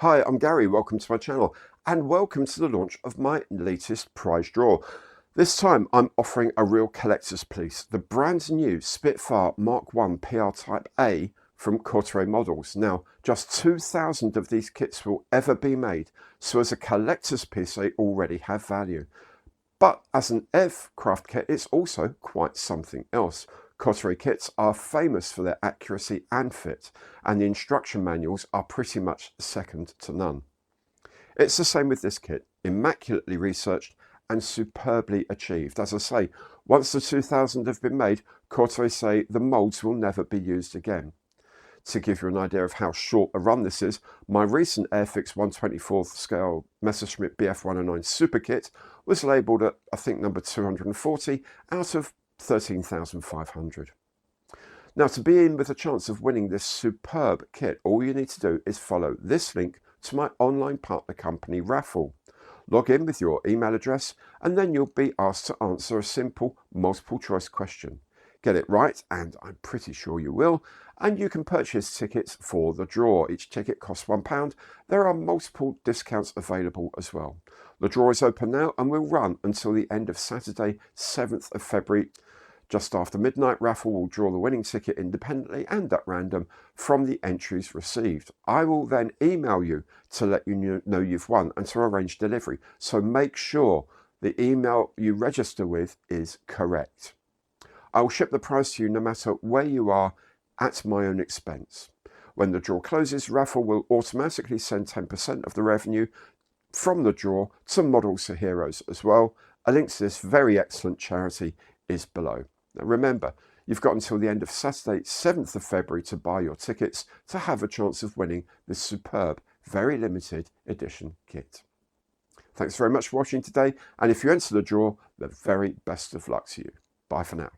Hi, I'm Gary, welcome to my channel and welcome to the launch of my latest prize draw. This time I'm offering a real collector's piece, the brand new Spitfire Mk.I PR Type A from Kotare Models. Now, just 2,000 of these kits will ever be made, so as a collector's piece they already have value. But as an aircraft kit, it's also quite something else. Kotare kits are famous for their accuracy and fit, and the instruction manuals are pretty much second to none. It's the same with this kit, immaculately researched and superbly achieved. As I say, once the 2,000 have been made, Kotare say the moulds will never be used again. To give you an idea of how short a run this is, my recent Airfix 1/24th scale Messerschmitt Bf109 Super Kit was labelled at, I think, number 240 out of 13,500. Now, to be in with a chance of winning this superb kit, all you need to do is follow this link to my online partner company raffle. Log in with your email address and then you'll be asked to answer a simple multiple choice question. Get it right, and I'm pretty sure you will, and you can purchase tickets for the draw. Each ticket costs £1. There are multiple discounts available as well. The draw is open now and will run until the end of Saturday, 7th of February. Just after midnight, raffle will draw the winning ticket independently and at random from the entries received. I will then email you to let you know you've won and to arrange delivery, so make sure the email you register with is correct. I will ship the prize to you no matter where you are at my own expense. When the draw closes, raffle will automatically send 10% of the revenue from the draw to Models for Heroes as well. A link to this very excellent charity is below. Now remember, you've got until the end of Saturday, 7th of February to buy your tickets to have a chance of winning this superb, very limited edition kit. Thanks very much for watching today, and if you enter the draw, the very best of luck to you. Bye for now.